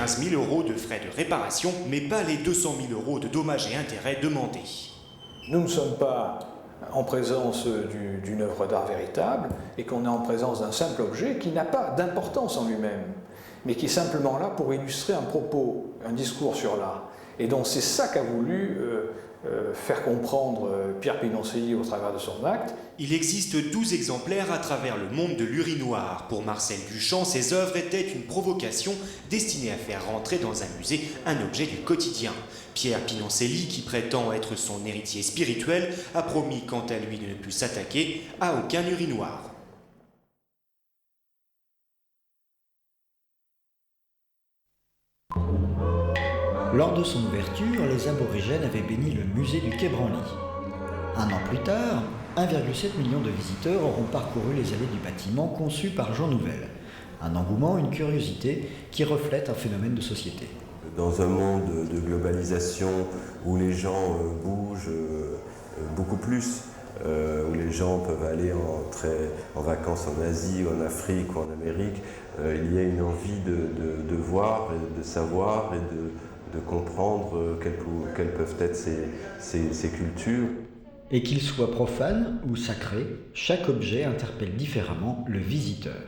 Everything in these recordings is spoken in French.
15 000 € de frais de réparation, mais pas les 200 000 € de dommages et intérêts demandés. Nous ne sommes pas en présence d'une œuvre d'art véritable et qu'on est en présence d'un simple objet qui n'a pas d'importance en lui-même, mais qui est simplement là pour illustrer un propos, un discours sur l'art. Et donc c'est ça qu'a voulu faire comprendre Pierre Pinoncelli au travers de son acte. Il existe 12 exemplaires à travers le monde de l'urinoir. Pour Marcel Duchamp, ces œuvres étaient une provocation destinée à faire rentrer dans un musée un objet du quotidien. Pierre Pinoncelli, qui prétend être son héritier spirituel, a promis quant à lui de ne plus s'attaquer à aucun urinoir. Lors de son ouverture, les aborigènes avaient béni le musée du Quai Branly. Un an plus tard, 1,7 million de visiteurs auront parcouru les allées du bâtiment conçu par Jean Nouvel. Un engouement, une curiosité qui reflète un phénomène de société. Dans un monde de globalisation où les gens bougent beaucoup plus, où les gens peuvent aller en vacances en Asie, ou en Afrique ou en Amérique, il y a une envie de voir, et de savoir et de comprendre quelles peuvent être ces cultures. Et qu'il soit profane ou sacré, chaque objet interpelle différemment le visiteur.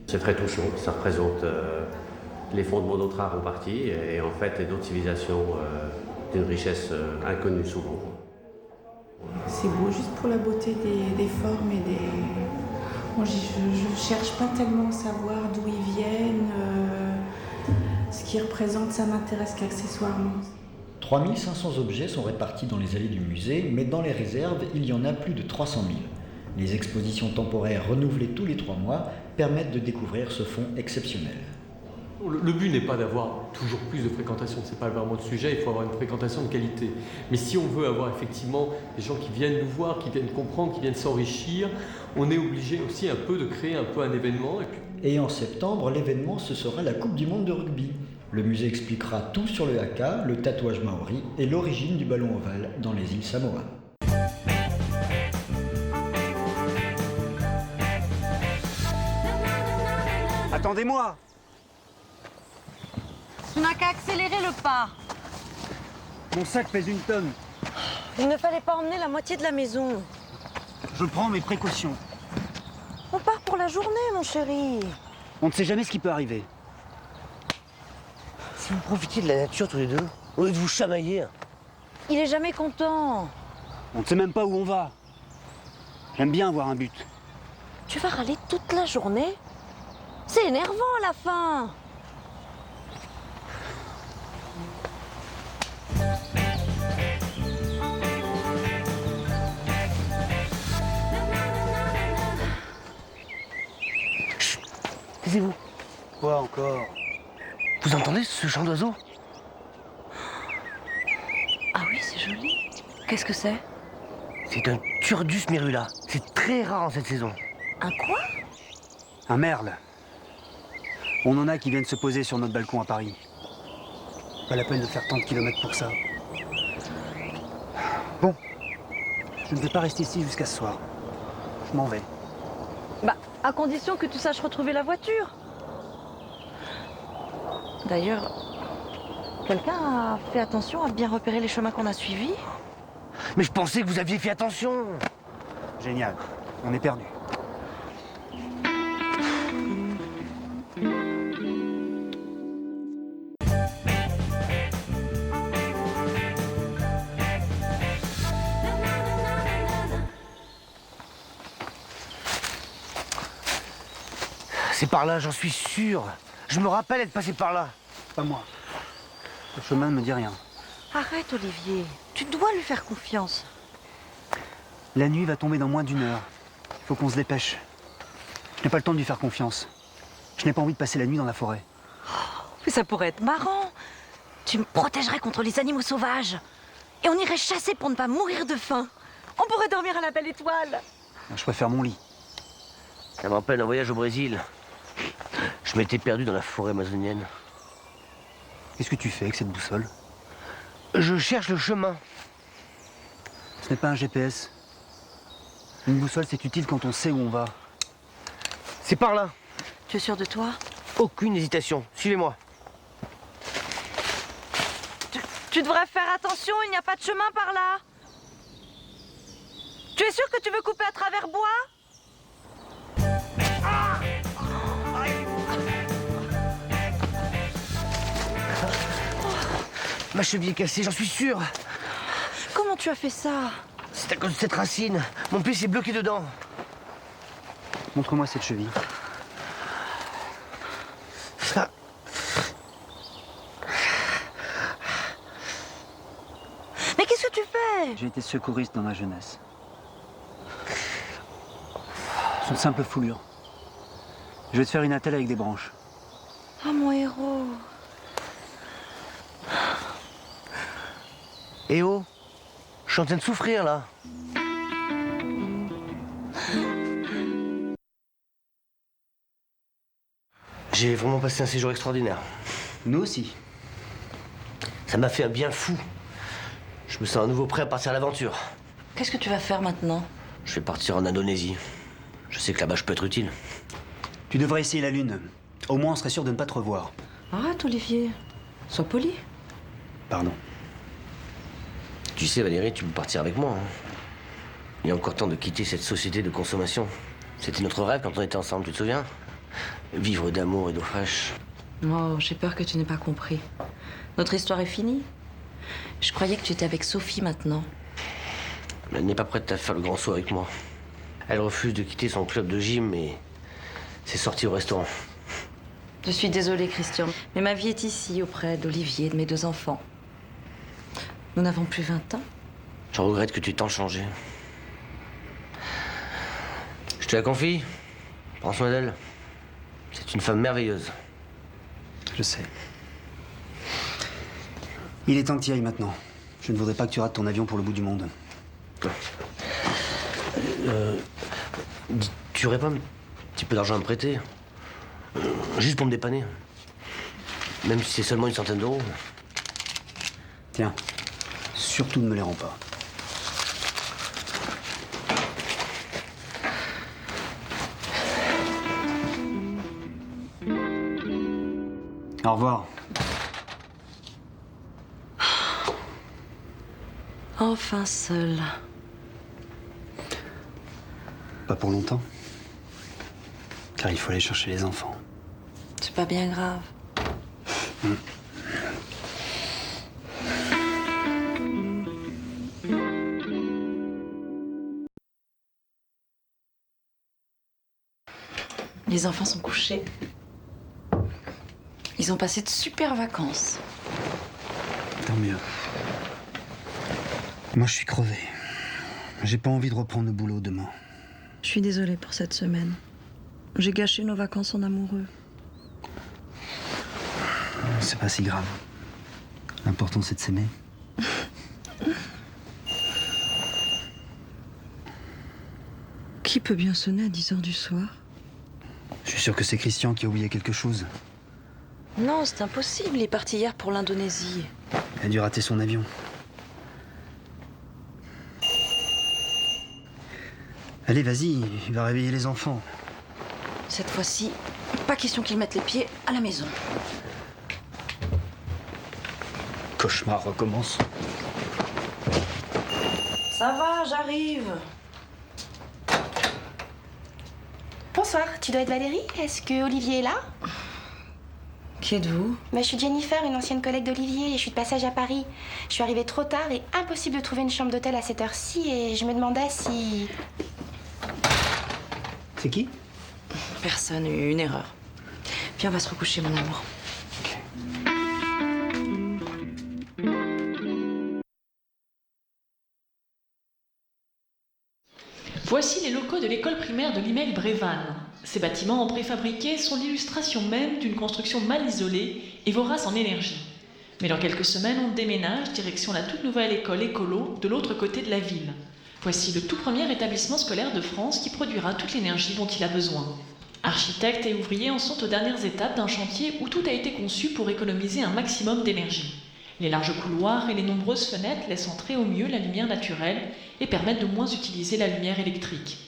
C'est très touchant, ça représente les fondements de notre art en partie et en fait d'autres civilisations d'une richesse inconnue souvent. C'est beau juste pour la beauté des formes et des... Moi, je ne cherche pas tellement à savoir d'où ils viennent, ce qu'ils représentent, ça m'intéresse qu'accessoirement. 3500 objets sont répartis dans les allées du musée, mais dans les réserves, il y en a plus de 300 000. Les expositions temporaires renouvelées tous les 3 mois permettent de découvrir ce fonds exceptionnel. Le but n'est pas d'avoir toujours plus de fréquentation, c'est pas vraiment le sujet, il faut avoir une fréquentation de qualité. Mais si on veut avoir effectivement des gens qui viennent nous voir, qui viennent comprendre, qui viennent s'enrichir, on est obligé aussi un peu de créer un peu un événement. Et en septembre, l'événement, ce sera la Coupe du Monde de rugby. Le musée expliquera tout sur le haka, le tatouage maori et l'origine du ballon ovale dans les îles Samoa. Attendez-moi! Tu n'as qu'à accélérer le pas. Mon sac pèse 1 tonne. Il ne fallait pas emmener la moitié de la maison. Je prends mes précautions. On part pour la journée, mon chéri. On ne sait jamais ce qui peut arriver. Si vous profitiez de la nature tous les deux, au lieu de vous chamailler. Il est jamais content. On ne sait même pas où on va. J'aime bien avoir un but. Tu vas râler toute la journée? C'est énervant à la fin. Taisez-vous. Quoi encore? Vous entendez ce chant d'oiseau? Ah oui, c'est joli. Qu'est-ce que c'est? C'est un Turdus merula. C'est très rare en cette saison. Un quoi? Un merle. On en a qui viennent se poser sur notre balcon à Paris. Pas la peine de faire tant de kilomètres pour ça. Bon, je ne vais pas rester ici jusqu'à ce soir. Je m'en vais. Bah, à condition que tu saches retrouver la voiture. D'ailleurs, quelqu'un a fait attention à bien repérer les chemins qu'on a suivis? Mais je pensais que vous aviez fait attention. Génial, on est perdu. C'est par là, j'en suis sûr. Je me rappelle être passé par là. Pas moi. Le chemin ne me dit rien. Arrête, Olivier. Tu dois lui faire confiance. La nuit va tomber dans moins d'1 heure. Il faut qu'on se dépêche. Je n'ai pas le temps de lui faire confiance. Je n'ai pas envie de passer la nuit dans la forêt. Oh, mais ça pourrait être marrant. Tu me protégerais contre les animaux sauvages. Et on irait chasser pour ne pas mourir de faim. On pourrait dormir à la belle étoile. Je préfère mon lit. Ça me rappelle un voyage au Brésil. Je m'étais perdu dans la forêt amazonienne. Qu'est-ce que tu fais avec cette boussole? Je cherche le chemin. Ce n'est pas un GPS. Une boussole, c'est utile quand on sait où on va. C'est par là. Tu es sûr de toi? Aucune hésitation. Suivez-moi. Tu devrais faire attention, il n'y a pas de chemin par là. Tu es sûr que tu veux couper à travers bois? Ma cheville est cassée, j'en suis sûr. Comment tu as fait ça? C'est à cause de cette racine. Mon pied s'est bloqué dedans. Montre-moi cette cheville. Mais qu'est-ce que tu fais? J'ai été secouriste dans ma jeunesse. C'est une simple foulure. Je vais te faire une attelle avec des branches. Ah, mon héros. Eh oh, je suis en train de souffrir là. J'ai vraiment passé un séjour extraordinaire. Nous aussi. Ça m'a fait un bien fou. Je me sens à nouveau prêt à partir à l'aventure. Qu'est-ce que tu vas faire maintenant? Je vais partir en Indonésie. Je sais que là-bas je peux être utile. Tu devrais essayer la Lune. Au moins, on serait sûr de ne pas te revoir. Arrête, Olivier. Sois poli. Pardon. Tu sais, Valérie, tu peux partir avec moi. Hein. Il y a encore temps de quitter cette société de consommation. C'était notre rêve quand on était ensemble, tu te souviens? Vivre d'amour et d'eau fraîche. Oh, j'ai peur que tu n'aies pas compris. Notre histoire est finie. Je croyais que tu étais avec Sophie maintenant. Elle n'est pas prête à faire le grand saut avec moi. Elle refuse de quitter son club de gym et c'est sorti au restaurant. Je suis désolée, Christian, mais ma vie est ici, auprès d'Olivier et de mes 2 enfants. Nous n'avons plus 20 ans. Je regrette que tu aies tant changé. Je te la confie. Prends soin d'elle. C'est une femme merveilleuse. Je sais. Il est temps que tu y ailles maintenant. Je ne voudrais pas que tu rates ton avion pour le bout du monde. Tu aurais pas un petit peu d'argent à me prêter? Juste pour me dépanner. Même si c'est seulement une centaine d'euros. Tiens, surtout ne me les rends pas. Au revoir. Enfin seul. Pas pour longtemps. Car il faut aller chercher les enfants. C'est pas bien grave. Les enfants sont couchés. Ils ont passé de super vacances. Tant mieux. Moi, je suis crevé. J'ai pas envie de reprendre le boulot demain. Je suis désolée pour cette semaine. J'ai gâché nos vacances en amoureux. C'est pas si grave. L'important, c'est de s'aimer. Qui peut bien sonner à 10 h du soir? Je suis sûr que c'est Christian qui a oublié quelque chose. Non, c'est impossible. Il est parti hier pour l'Indonésie. Il a dû rater son avion. Allez, vas-y, il va réveiller les enfants. Cette fois-ci, pas question qu'ils mettent les pieds à la maison. Cauchemar recommence. Ça va, j'arrive. Bonsoir, tu dois être Valérie? Est-ce que Olivier est là? Qui êtes-vous? Je suis Jennifer, une ancienne collègue d'Olivier, et je suis de passage à Paris. Je suis arrivée trop tard et impossible de trouver une chambre d'hôtel à cette heure-ci, et je me demandais si... C'est qui? Personne, une erreur. Viens, on va se recoucher, mon amour. Voici les locaux de l'école primaire de Limel-Brévannes. Ces bâtiments en préfabriqué sont l'illustration même d'une construction mal isolée et vorace en énergie. Mais dans quelques semaines, on déménage direction la toute nouvelle école écolo de l'autre côté de la ville. Voici le tout premier établissement scolaire de France qui produira toute l'énergie dont il a besoin. Architectes et ouvriers en sont aux dernières étapes d'un chantier où tout a été conçu pour économiser un maximum d'énergie. Les larges couloirs et les nombreuses fenêtres laissent entrer au mieux la lumière naturelle et permettent de moins utiliser la lumière électrique.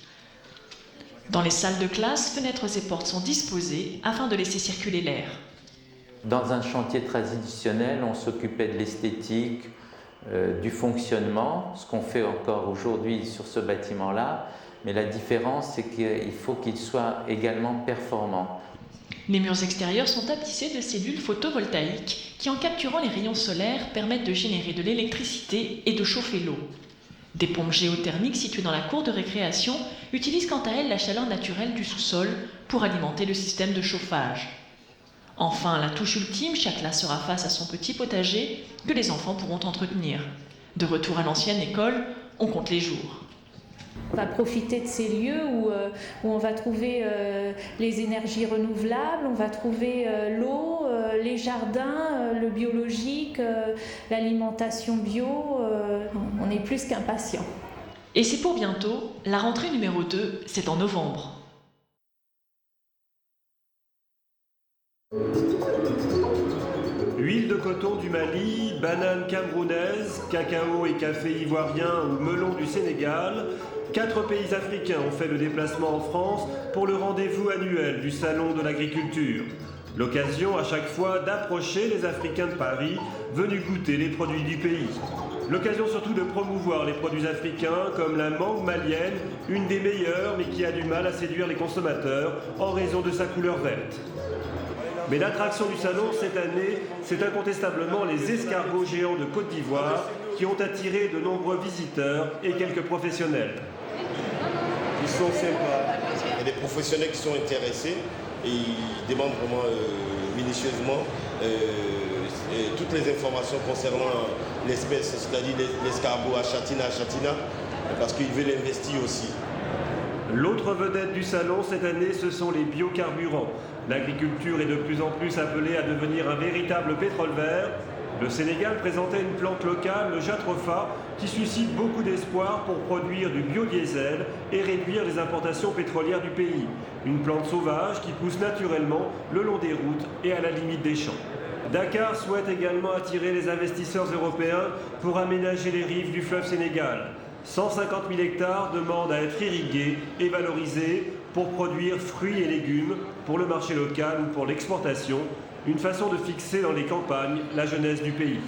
Dans les salles de classe, fenêtres et portes sont disposées afin de laisser circuler l'air. Dans un chantier traditionnel, on s'occupait de l'esthétique, du fonctionnement, ce qu'on fait encore aujourd'hui sur ce bâtiment-là, mais la différence, c'est qu'il faut qu'il soit également performant. Les murs extérieurs sont tapissés de cellules photovoltaïques qui, en capturant les rayons solaires, permettent de générer de l'électricité et de chauffer l'eau. Des pompes géothermiques situées dans la cour de récréation utilisent quant à elles la chaleur naturelle du sous-sol pour alimenter le système de chauffage. Enfin, la touche ultime, chaque classe sera face à son petit potager que les enfants pourront entretenir. De retour à l'ancienne école, on compte les jours. On va profiter de ces lieux où on va trouver les énergies renouvelables, on va trouver l'eau, les jardins, le biologique, l'alimentation bio. On est plus qu'impatients. Et c'est pour bientôt, la rentrée numéro 2, c'est en novembre. Huile de coton du Mali, bananes camerounaises, cacao et café ivoirien ou melon du Sénégal, 4 pays africains ont fait le déplacement en France pour le rendez-vous annuel du Salon de l'agriculture. L'occasion à chaque fois d'approcher les Africains de Paris venus goûter les produits du pays. L'occasion surtout de promouvoir les produits africains comme la mangue malienne, une des meilleures mais qui a du mal à séduire les consommateurs en raison de sa couleur verte. Mais l'attraction du salon cette année, c'est incontestablement les escargots géants de Côte d'Ivoire qui ont attiré de nombreux visiteurs et quelques professionnels. Ils sont sympas. Il y a des professionnels qui sont intéressés et ils demandent vraiment minutieusement toutes les informations concernant l'espèce, c'est-à-dire l'escargot Achatina parce qu'ils veulent investir aussi. L'autre vedette du salon cette année, ce sont les biocarburants. L'agriculture est de plus en plus appelée à devenir un véritable pétrole vert. Le Sénégal présentait une plante locale, le jatropha, qui suscite beaucoup d'espoir pour produire du biodiesel et réduire les importations pétrolières du pays. Une plante sauvage qui pousse naturellement le long des routes et à la limite des champs. Dakar souhaite également attirer les investisseurs européens pour aménager les rives du fleuve Sénégal. 150 000 hectares demandent à être irrigués et valorisés pour produire fruits et légumes pour le marché local ou pour l'exportation, une façon de fixer dans les campagnes la jeunesse du pays.